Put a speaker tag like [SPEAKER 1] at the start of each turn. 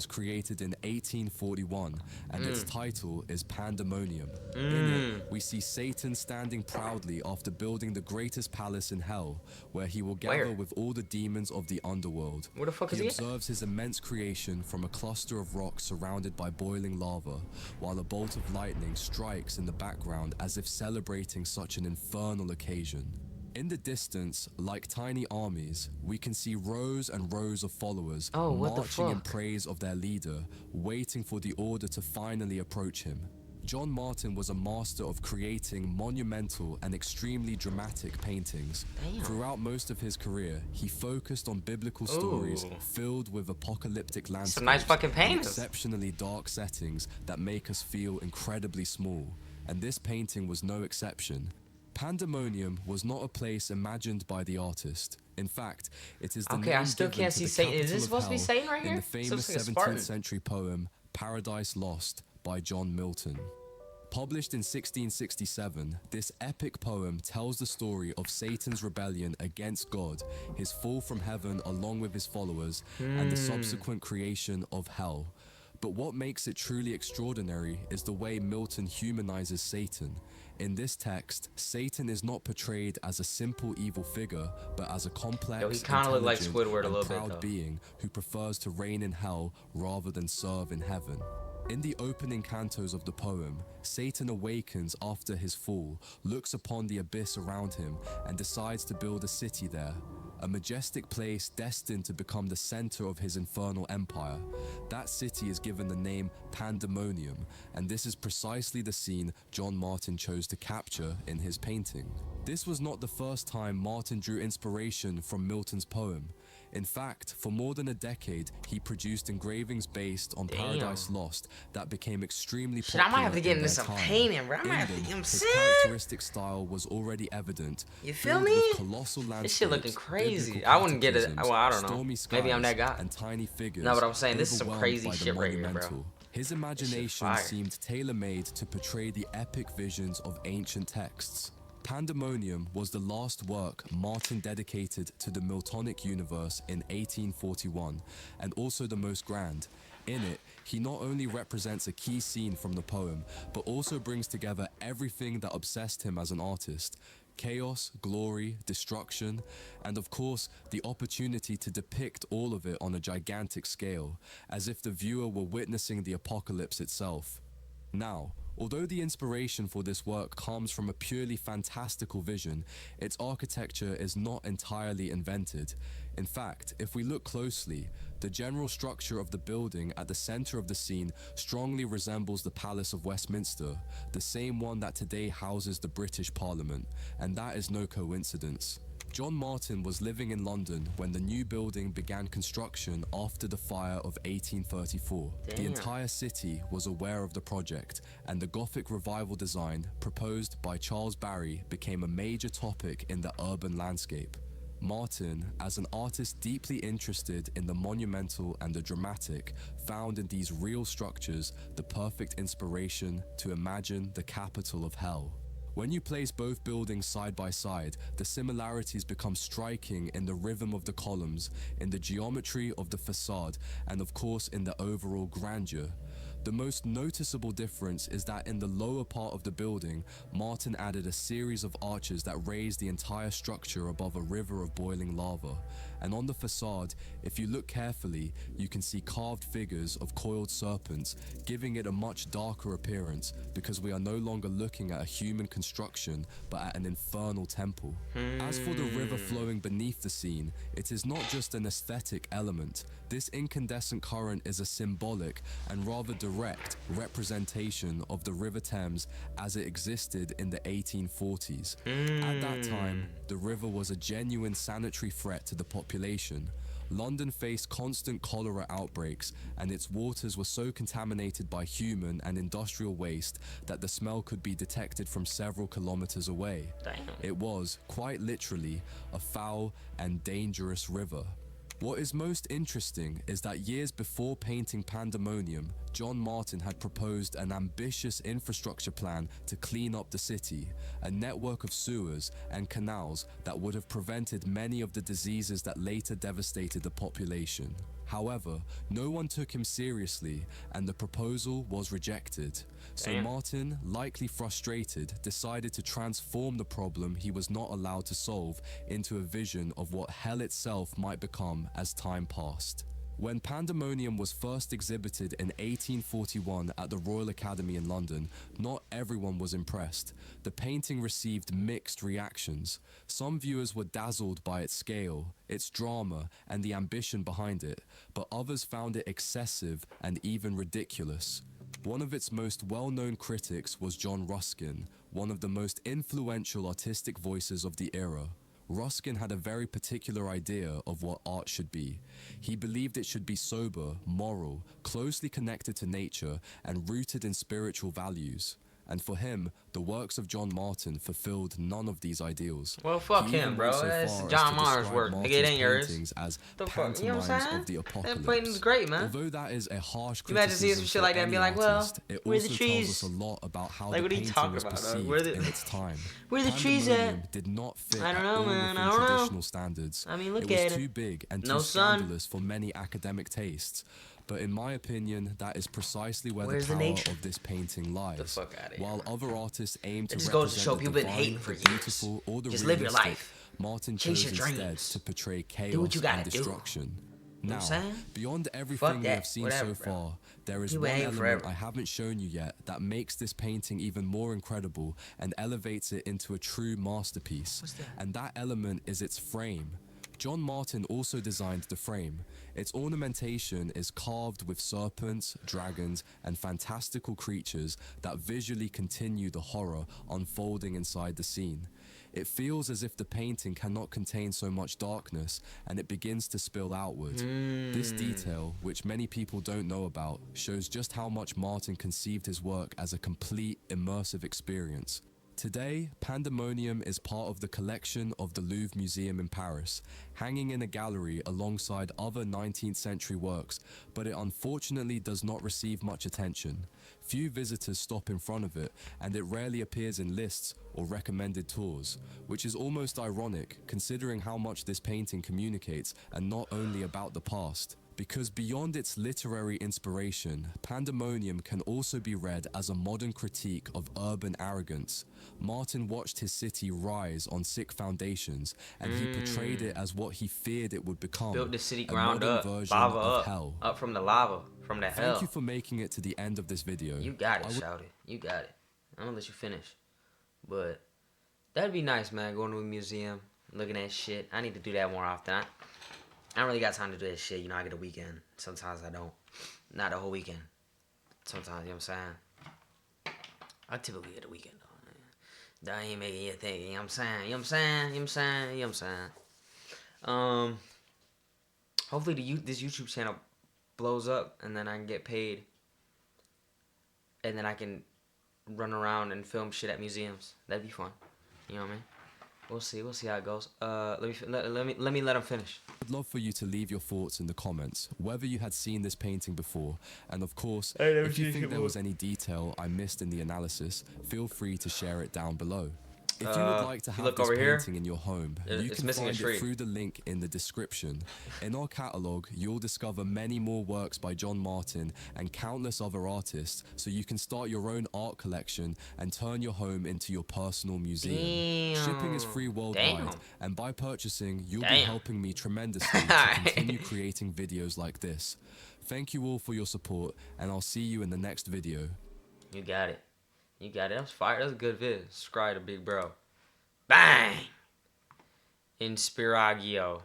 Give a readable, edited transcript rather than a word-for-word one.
[SPEAKER 1] was created in 1841, and its title is Pandemonium. In it, we see Satan standing proudly after building the greatest palace in hell, where he will gather with all the demons of the underworld.
[SPEAKER 2] Where the fuck is
[SPEAKER 1] He
[SPEAKER 2] he at?
[SPEAKER 1] observes his immense creation from a cluster of rocks surrounded by boiling lava, while a bolt of lightning strikes in the background as if celebrating such an infernal occasion. In the distance, like tiny armies, we can see rows and rows of followers marching in praise of their leader, waiting for the order to finally approach him. John Martin was a master of creating monumental and extremely dramatic paintings. Throughout most of his career, he focused on biblical stories filled with apocalyptic landscapes,
[SPEAKER 2] some nice fucking paintings,
[SPEAKER 1] exceptionally dark settings that make us feel incredibly small. And this painting was no exception. Pandemonium was not a place imagined by the artist. In fact, it is the name
[SPEAKER 2] I still can't see Satan. Is this supposed to be Satan right here?
[SPEAKER 1] In the famous 17th century poem Paradise Lost by John Milton. Published in 1667, this epic poem tells the story of Satan's rebellion against God, his fall from heaven along with his followers, and the subsequent creation of hell. But what makes it truly extraordinary is the way Milton humanizes Satan. In this text, Satan is not portrayed as a simple evil figure, but as a complex, proud being who prefers to reign in hell rather than serve in heaven. In the opening cantos of the poem, Satan awakens after his fall, looks upon the abyss around him, and decides to build a city there. A majestic place destined to become the center of his infernal empire. That city is given the name Pandemonium, and this is precisely the scene John Martin chose to capture in his painting. This was not the first time Martin drew inspiration from Milton's poem. In fact, for more than a decade, he produced engravings based on Paradise Lost that became extremely popular.
[SPEAKER 2] I might have to get into some painting, bro. I might have to,
[SPEAKER 1] his characteristic style was already evident.
[SPEAKER 2] You feel me?
[SPEAKER 1] Colossal
[SPEAKER 2] this shit looking crazy. I wouldn't get it. Well, I don't know. Maybe I'm that guy.
[SPEAKER 1] And tiny figures.
[SPEAKER 2] No, but I'm saying this is some crazy shit right here, bro.
[SPEAKER 1] His imagination seemed tailor-made to portray the epic visions of ancient texts. Pandemonium was the last work Martin dedicated to the Miltonic universe in 1841, and also the most grand. In it, he not only represents a key scene from the poem, but also brings together everything that obsessed him as an artist: chaos, glory, destruction, and of course, the opportunity to depict all of it on a gigantic scale, as if the viewer were witnessing the apocalypse itself. Now, although the inspiration for this work comes from a purely fantastical vision, its architecture is not entirely invented. In fact, if we look closely, the general structure of the building at the center of the scene strongly resembles the Palace of Westminster, the same one that today houses the British Parliament, and that is no coincidence. John Martin was living in London when the new building began construction after the fire of 1834. The entire city was aware of the project, and the Gothic revival design proposed by Charles Barry became a major topic in the urban landscape. Martin, as an artist deeply interested in the monumental and the dramatic, found in these real structures the perfect inspiration to imagine the capital of hell. When you place both buildings side by side, the similarities become striking in the rhythm of the columns, in the geometry of the facade, and of course in the overall grandeur. The most noticeable difference is that in the lower part of the building, Martin added a series of arches that raised the entire structure above a river of boiling lava. And on the facade, if you look carefully, you can see carved figures of coiled serpents, giving it a much darker appearance because we are no longer looking at a human construction, but at an infernal temple. As for the river flowing beneath the scene, it is not just an aesthetic element. This incandescent current is a symbolic and rather direct representation of the River Thames as it existed in the 1840s. At that time, the river was a genuine sanitary threat to the population. London faced constant cholera outbreaks, and its waters were so contaminated by human and industrial waste that the smell could be detected from several kilometers away. It was, quite literally, a foul and dangerous river. What is most interesting is that years before painting Pandemonium, John Martin had proposed an ambitious infrastructure plan to clean up the city, a network of sewers and canals that would have prevented many of the diseases that later devastated the population. However, no one took him seriously and the proposal was rejected. So
[SPEAKER 2] Damn.
[SPEAKER 1] Martin, likely frustrated, decided to transform the problem he was not allowed to solve into a vision of what hell itself might become as time passed. When Pandemonium was first exhibited in 1841 at the Royal Academy in London, not everyone was impressed. The painting received mixed reactions. Some viewers were dazzled by its scale, its drama, and the ambition behind it, but others found it excessive and even ridiculous. One of its most well-known critics was John Ruskin, one of the most influential artistic voices of the era. Ruskin had a very particular idea of what art should be. He believed it should be sober, moral, closely connected to nature, and rooted in spiritual values. And for him, the works of John Martin fulfilled none of these ideals.
[SPEAKER 2] Well, fuck him, bro. That's John Martin's work. Nigga, it ain't yours.
[SPEAKER 1] As
[SPEAKER 2] the fuck, you know what I'm saying?
[SPEAKER 1] Of the apocalypse.
[SPEAKER 2] That painting's great, man.
[SPEAKER 1] Although that is a harsh criticism,
[SPEAKER 2] imagine seeing some shit like that and be like, well,
[SPEAKER 1] where the trees? Tells us a lot about how
[SPEAKER 2] like,
[SPEAKER 1] the painting was perceived in its time.
[SPEAKER 2] Where the trees at?
[SPEAKER 1] Did not fit
[SPEAKER 2] I don't know, man.
[SPEAKER 1] I don't know. Traditional standards.
[SPEAKER 2] I mean, look
[SPEAKER 1] at
[SPEAKER 2] it.
[SPEAKER 1] It was too big and too scandalous for many academic tastes. But in my opinion, that is precisely where the power of this painting lies.
[SPEAKER 2] The fuck out of here.
[SPEAKER 1] While other artists aim to
[SPEAKER 2] just goes to show people been hating for years.
[SPEAKER 1] Or the
[SPEAKER 2] just live your life.
[SPEAKER 1] Martin
[SPEAKER 2] chase
[SPEAKER 1] chose
[SPEAKER 2] your
[SPEAKER 1] instead
[SPEAKER 2] dreams.
[SPEAKER 1] To portray chaos
[SPEAKER 2] do what you
[SPEAKER 1] and destruction.
[SPEAKER 2] You know
[SPEAKER 1] now, beyond everything we have seen so far, there is one element I haven't shown you yet that makes this painting even more incredible and elevates it into a true masterpiece.
[SPEAKER 2] What's that?
[SPEAKER 1] And that element is its frame. John Martin also designed the frame. Its ornamentation is carved with serpents, dragons, and fantastical creatures that visually continue the horror unfolding inside the scene. It feels as if the painting cannot contain so much darkness, and it begins to spill outward. This detail, which many people don't know about, shows just how much Martin conceived his work as a complete, immersive experience. Today, Pandemonium is part of the collection of the Louvre Museum in Paris, hanging in a gallery alongside other 19th century works, but it unfortunately does not receive much attention. Few visitors stop in front of it, and it rarely appears in lists or recommended tours, which is almost ironic considering how much this painting communicates, and not only about the past. Because beyond its literary inspiration, Pandemonium can also be read as a modern critique of urban arrogance. Martin watched his city rise on sick foundations, and he portrayed it as what he feared it would become.
[SPEAKER 2] Built the city ground up, lava up, hell. Up from the lava, from the hell.
[SPEAKER 1] Thank you for making it to the end of this video.
[SPEAKER 2] You got it, shout it. You got it. I'm gonna let you finish. But that'd be nice, man, going to a museum, looking at shit. I need to do that more often. I don't really got time to do that shit. You know, I get a weekend. Sometimes I don't. Not the whole weekend. Sometimes, you know what I'm saying? I typically get a weekend, though, man. That ain't making you think, you know what I'm saying? You know what I'm saying? You know what I'm saying? You know what I'm saying? Hopefully this YouTube channel blows up, and then I can get paid. And then I can run around and film shit at museums. That'd be fun. You know what I mean? We'll see how it goes. Let me let him finish.
[SPEAKER 1] I'd love for you to leave your thoughts in the comments, whether you had seen this painting before, and of course, if you think there was any detail I missed in the analysis, feel free to share it down below. If you would like to have this painting in your home, you can find it through the link in the description. In our catalogue, you'll discover many more works by John Martin and countless other artists, so you can start your own art collection and turn your home into your personal museum. Shipping is free worldwide, and by purchasing, you'll be helping me tremendously to continue creating videos like this. Thank you all for your support, and I'll see you in the next video.
[SPEAKER 2] You got it. You got it. That was fire. That was a good vid. Subscribe to Big Bro. Bang! Inspiragio.